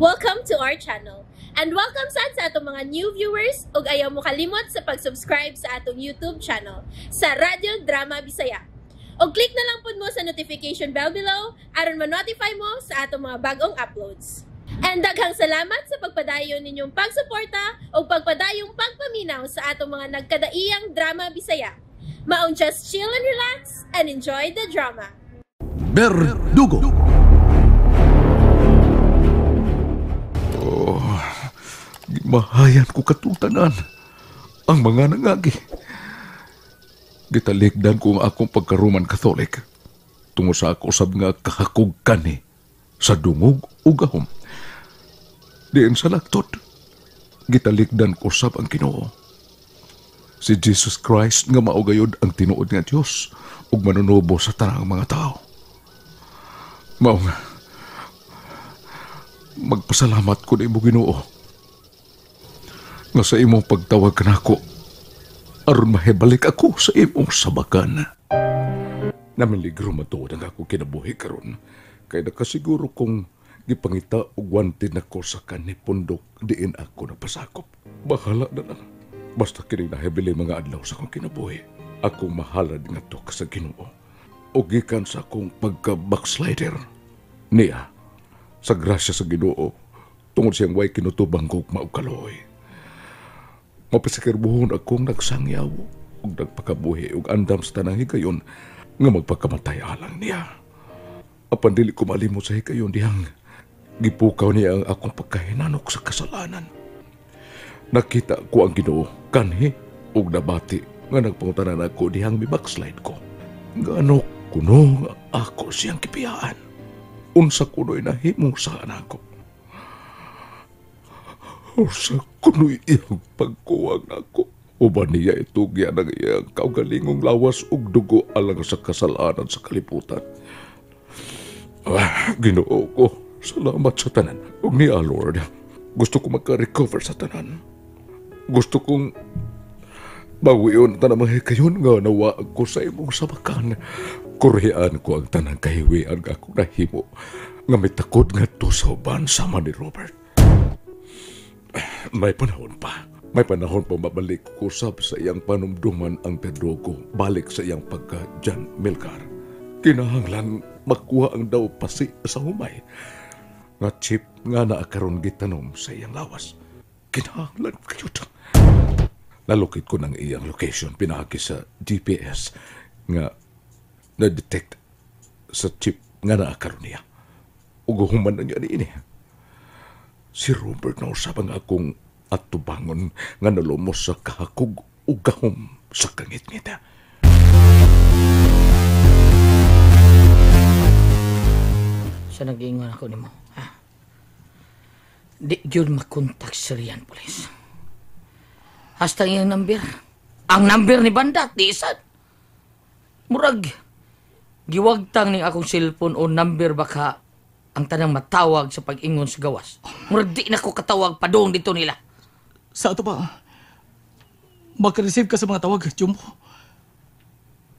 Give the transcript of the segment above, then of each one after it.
Welcome to our channel. And welcome sa atong mga new viewers ug ayaw mo kalimot sa pag-subscribe sa atong YouTube channel sa Radio Drama Bisaya. O click na lang pud mo sa notification bell below aron ma-notify mo sa atong mga bagong uploads. And daghang salamat sa pagpadayon ninyong pagsuporta o pagpadayong pagpaminaw sa atong mga nagkadaiyang Drama Bisaya. Maong just chill and relax and enjoy the drama. Berdugo. Mahayan ko katutanan ang mga nangagi. Gitalikdan ko ang akong pagkaruman Katolik tungo sa ako sab nga kahakog kani sa dungog ug gahom. Diin sa laktot, gitalikdan ko sab ang Ginoo. Si Jesus Christ nga maugayod ang tinuod nga Dios ug manunubo sa tanang mga tao. Mao nga magpasalamat ko nimo Ginoo nga sa imong pagtawag kanako aron mahibalik ako sa imong sabakan. Namiligro matuod ang ako kinabuhi karon kay nakasiguro kong gipangita og wanted nako sa kanhi pundok diin ako napasakop. Bahala na lang. Basta kini nahibili mga adlaw sa akong kinabuhi. Ako mahalad nga to sa Ginoo. O gikan sa akong pagka-backslider. Niya, sa grasya sa Ginoo, tungod siyang way kinutubang kong maugkaloy. Mapasikirbuhon akong nagsangyaw ug nagpakabuhi ug andam sa tanang higayon nga magpakamatay alang niya. Apan dili ko malimot sa higayon dihang gipukaw niya ang akong pagkahinanok sa kasalanan. Nakita ko ang Ginoo kanhi ug nabati nga nagpangutanan ako dihang mi-backslide ko. Ngano kuno nga ako siyang kipiyaan. Unsa kuno'y nahimo sa anak ko. Sa kuno'y iyang pagkuwang ako. Uban niya itugya ng iyang kaugalingong lawas ug dugo alang sa kasalanan sa kaliputan. Ginoo ko, salamat sa tanan. Ug niya, Lord, gusto ko magka-recover sa tanan. Gusto kong bawion tanang mga kayon nga nawa ko sa imong sabakan. Kurihaan ko ang tanang kahiwian nga akong nahimo nga may takot nga to sa uban sama ni Robert. May panahon pa. May panahon pa mabalik ko sa iyang panumduman ang Pedro ko balik sa iyang pagka-John Milcar. Kinahanglan makuha ang daw pasi sa humay. Nga chip nga naakaroon gitanom sa iyang lawas. Kinahanglan kayo ta. Nalukit ko ng iyang location pinagi sa GPS nga na-detect sa chip nga naakaroon niya. Uguhuman na niya ini. Si Robert na usapang akong atubangon nga nalumos sa kahakog o gahom sa kangit-ngita. Sa nag-iingon ako ni mo, ha? Di yun makontak sa riyan, polis. Hasta yung number. Ang number ni Bandat, di isad. Murag, giwagtang ning akong cellphone o number baka ang tanang matawag sa pag-ingon sa gawas. Murag di na ko katawag padong dito nila. Sa ato ba? Maka-receive ka sa mga tawag, Jumbo?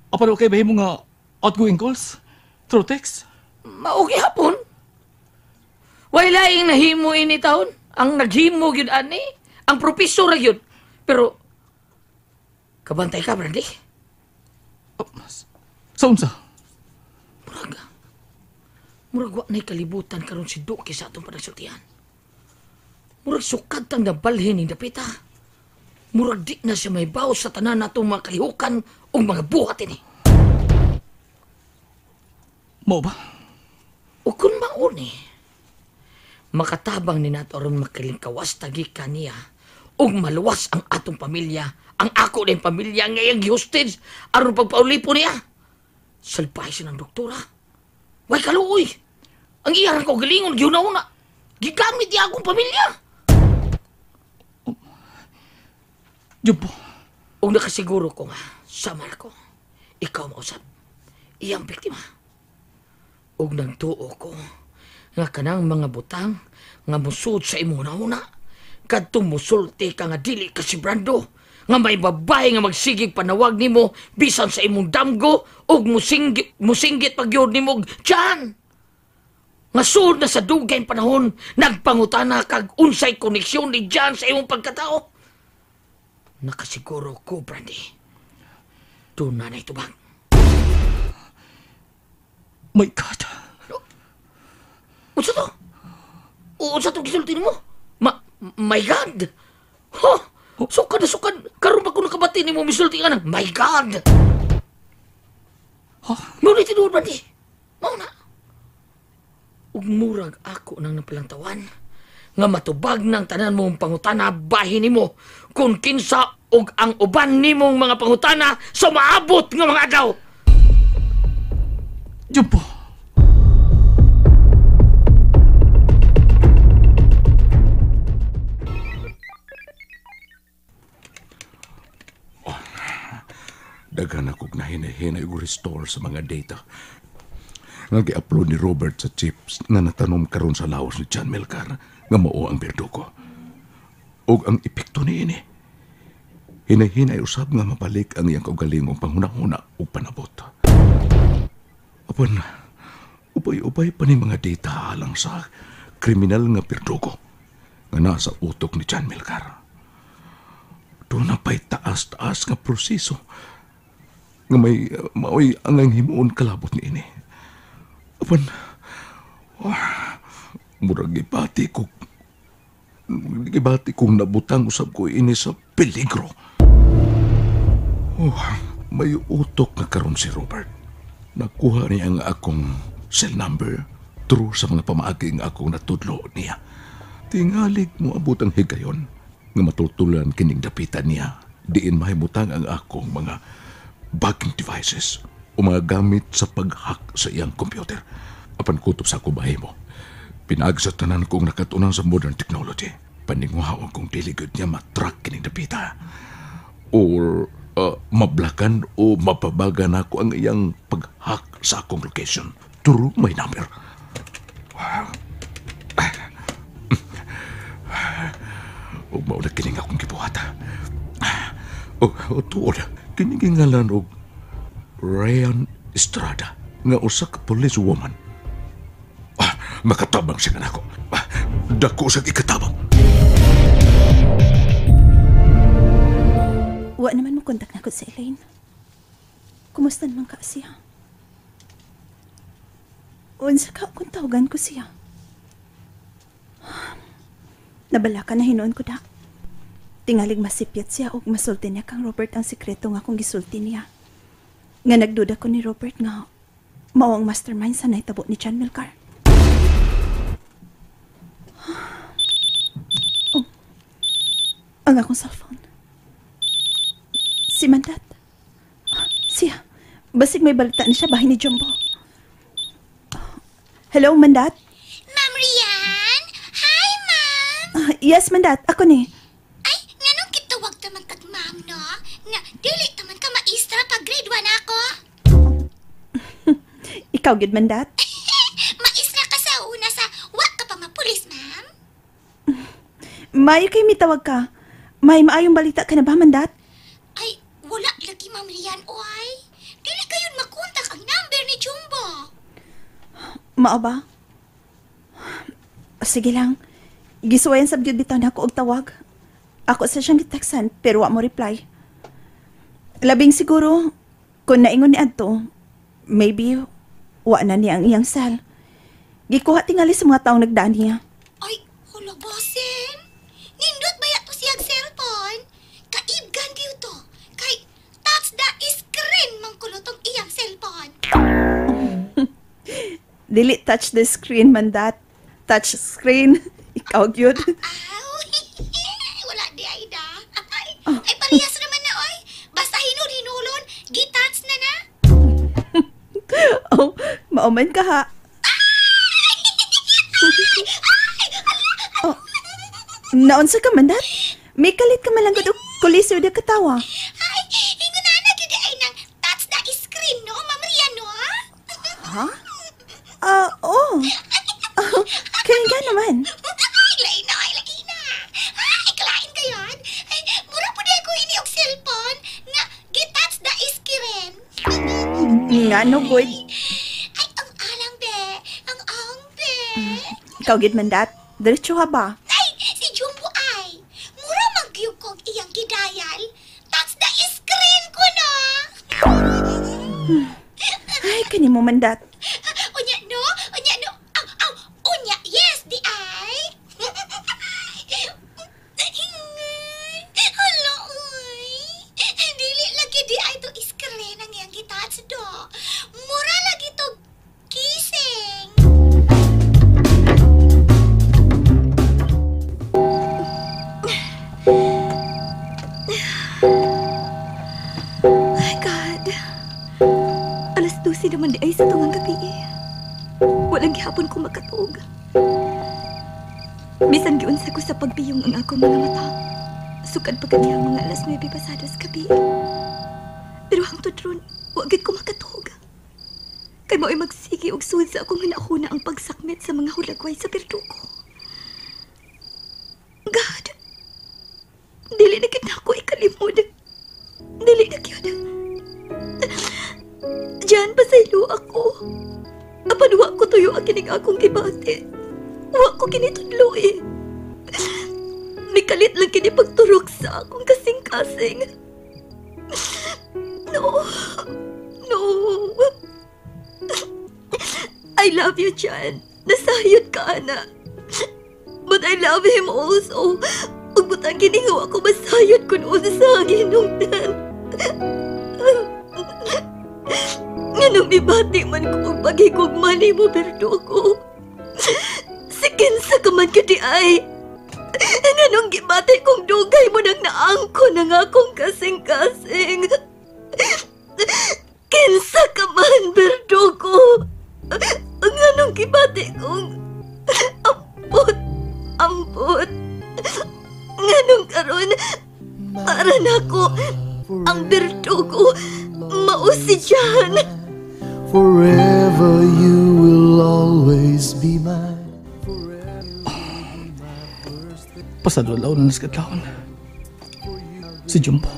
Apalo kay bahin mo nga outgoing calls? Through text? Maugi hapon. Wala yung nahimo ini taon. Ang naghimo yun, ani. Ang profesor yun. Pero, kabantay ka, Brandy? Sa unsa? Murag wa na'y kalibutan karon si Duki sa atong panagsultihan. Murag sukat ang nabalhin ni Dapita. Murag di na siya may baw sa tanan natong mga kalihukan o mga buhat ini. Mo ba? O kung mauni, makatabang ni nato aron makilingkawas tagi kaniya o maluwas ang atong pamilya, ang ako na yung pamilya ngayang hostage aron pagpaulipo niya. Salpahay siya ng doktora. Way kaluoy! Ang iyaran ko galingon, giuna-una. Gigamit niya akong pamilya. Jumbo. Kung nakasiguro ko nga, sama ko, ikaw mausap. Iyang biktima. Ug nagtuo ko, nga kanang mga butang, nga musud sa imo na-una, kadtong musulti ka nga dili ka si Brando, nga may babae nga magsigig panawag nimo bisan sa imong damgo ug musinggit pagyod nimo diyan. Nga sud na sa dugay panahon, nagpangutana kag unsay koneksyon ni John sa imong pagkatao. Nakasiguro ko, Brandy. Doon na ito bang? My God. Unsa to? Unsa to gisulti mo? My God! Huh? Sukad na sukad. Karoon ba ko nakabati ni mo misulti ka ng my God! Huh? Ngunit tinuod, Brandy. Mauna. Ug murag ako nang napalantawan nga matubag ng tanan mong pangutana bahin nimo kung kinsa og ang uban nimong mga pangutana sa maabot nga mga adlaw. Jumbo. Daghan akong nahinay-hinay o restore sa mga data nga gi-upload ni Robert sa chips nga natanom karon sa lawas ni John Melcar nga mao ang Verdugo. Og ang epekto niini, hinay-hinay usab nga mabalik ang iyang kaugalingong panghuna-huna o panabot. Apan, ubay-ubay pa ni mga data alang sa kriminal nga Verdugo nga nasa utok ni John Melcar. Doon na pa'y taas-taas nga proseso nga may maoy ang himuon kalabot ni ini. Apan, murag gibati kong nabutang usab ko ini sa peligro. May utok na karon si Robert. Nakuha niya ang akong cell number through sa mga pamaagi nga akong natudlo niya. Tingalig mo abot ang higayon nga matutulan kining dapitan niya. Diin mahimutang ang akong mga bugging devices o mga gamit sa pag-hack sa iyang computer. Apan kutob sa kubahay mo, pinagsatanan kong nakatunan sa modern technology. Paninguhaon kong diligod niya matrack kining dapita. Or mablakan o mapabagan ako ang iyang pag-hack sa akong location through my number. O mauna kining akong gibuhata. O tuod, kining ngalan og Ryan Estrada nga usa ka police woman. Makatabang siya nga nako. Dako sa ikatabang. Wa naman mo kontak na ko sa Elaine. Kumusta naman ka siya? Unsa ka kung tawagan ko siya? Nabala ka na hinuon ko da. Tingalig masipyat siya o masulti niya kang Robert ang sikreto nga kung gisulti niya. Nga nagduda ko ni Robert nga mao ang mastermind sa naitabo ni John Melcar. Oh, ang akong cellphone. Si Mandat. Siya. Basig may balita ni siya bahay ni Jumbo. Hello, Mandat? Ma'am Rian? Hi, ma'am! Yes, Mandat. Ako ni. Ay, nganong kitawag taman kag ma'am, no? Nga, dili taman ka maistra pag grade 1 ako. Ikaw, good, Mandat? Maistra ka sa una sa wa ka pa mapulis, ma'am. Maayo kayo mitawag ka. May maayong balita ka na ba, Mandat? Ay, wala lagi, Ma'am Rian, oy. Dili kayon makontak ang number ni Jumbo. Mao ba? Sige lang. Gisuwayan sa byud bitaw na ako og tawag. Ako sa siyang giteksan pero wa mo reply. Labing siguro kung naingon ni adto, maybe wa na niya ang iyang cell. Gikuha tingali sa mga taong nagdaan niya. Ay, hala, bosin. Nindot ba yato siyang cellphone? Kaibgan diyo to. Kay, touch the screen mangkulotong iyang cellphone. Dili touch the screen, Mandat. Touch screen. Ikaw gyud. Aw, wala di ay da. Ay, parehas naman na, oy. Basta hinulon, gitouch na na. Oh, mauman ka ha. Oh, naunsa ka, Mandat? May kalit ka malanggod o kuliso da katawa. Ay, ingon na nagidi ay nang touch the screen, no, Ma'am Rian, no, ha? Ha? Oh. Kaya nga naman. Ay, lain na, ay, lagi na. Ay, kalain kayo. Ay, mura po di ako ini og cellphone nga gitouch the screen. Nga no, good. Ay, ang alang, be. Ang be. Ikaw gid man dat. Diretso ka ba? Ay, si Jumbo ay. Mura magyug kog iyang gidayal. That's the screen ko na. Ay, kani mo man dat. Unya no? Unya no? Aw, unya, yes, di ay. Hala, uy. Dili lagi di ay to screen ang iyang gitats do. Mura lagi to kissing. My God. Alas 12 naman di ay sa tungang gabi eh. Walang gihapon ko makatuog. Bisan giunsa ko sa pagpiyong ang akong mga mata. Sukad pa kaniya mga alas 9 pasadas gabi. Pero hangtod ron, wag gid ko makatuog. Kay mo'y magsigi og sud sa akong hinahuna ang pagsakmit sa mga hulagway sa perduko. God, dili na gid ako ikalimod. Dili na gyud. Diyan pasaylo ako. Apan wa ko tuyo ang kining akong gibati. Wa ko kinitudlo eh. Mikalit lang kini pagturok sa akong kasing-kasing. No. No. I love you, Jan. Nasayod ka, ana. But I love him also. Ug butang kiningaw ako masayod kun unsa ginungdan. Nganong ibati man ko ang paghigugma nimo Berdugo. Sikin sa kaman ka di ay. Nganong gibati kong dugay mo nang naangko ng akong kasing-kasing. Kinsa ka man Berdugo. Nganong gibati kong ambot. Nganong karon para nako ang Berdugo mao si Jan. Forever you will always be mine. Pasado laon na naskadlaon. Si Jumbo,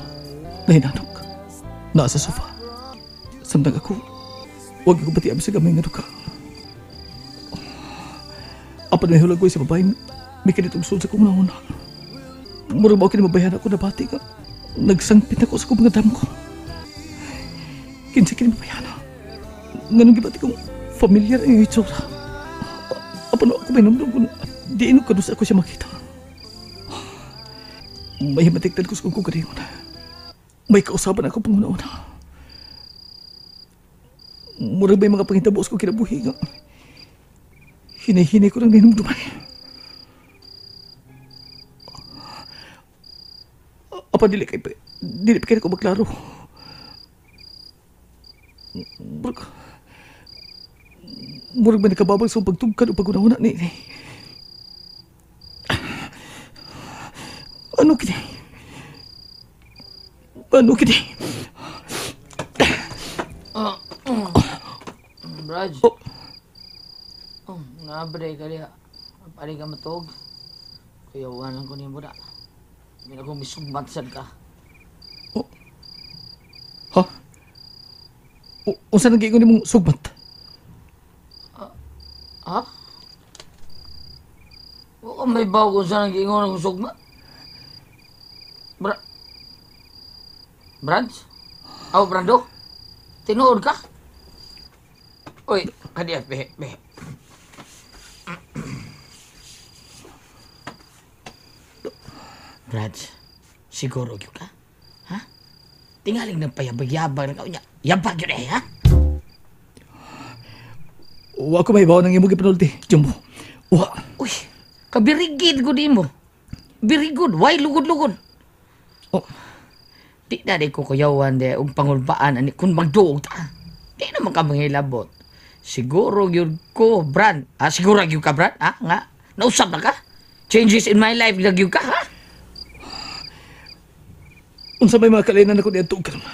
nahinanok. Naa sa sofa. Samtang ako, huwag ko batiab sa gamay nga duka. Apan may hulag ko sa babae, may kanitong sul sa kong nauna. Murag ba ako kinimabayan ako na bati ka. Nagsangpit ako sa kong mga dam ko. Kinsa kinimabayan. Nganong gibati kong familiar ang itsura. Apan ako may namdong kung di ino kadus ako siya makita. May matiktan ko sa kong kugaringon. May kausapan ako panguna-una. Murag may mga pangitabos ko kinabuhi nga. Hinay-hinay ko lang ninumduman. Apa dili pa kaya ko maglaro. Murag may nakababag sa pagtugkad o pag-una-una ni. Ano kini? Brad. Nabre ka diha. Pari ka matog. Kuyawan lang ko ni mo na. Hindi na ko misugmatsan ka. Ha? Unsa nang giingon nimong sugmat? Ha? O may baw kung saan ang giingon akong sugmat? Brad? Aw, Brando? Tinuod ka? Uy, kadiya, behe. Brad, siguro yun ka? Ha? Tingaling ng payabag-yabag na kaunya. Yabag yun ha? Wa ko may bawa ng imong gipanulti, Jumbo. Wa. Uy, kabirigid ko di mo. Birigod, why lugod-lugod? Oh. Di na di ko kuyawan de og pangulbaan ani kun magduog ta. Di naman ka manghilabot. Siguro yun ko, Brad. Siguro yun ka, Brad? Nga? Nausap na ka? Changes in my life lagi ka, ha? Unsa may mga kalainan ako niya tuog karon.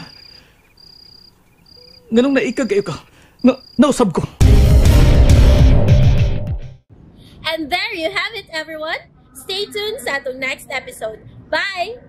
Nganong naikag kayo ka? Nausab ko. And there you have it, everyone. Stay tuned sa atong next episode. Bye!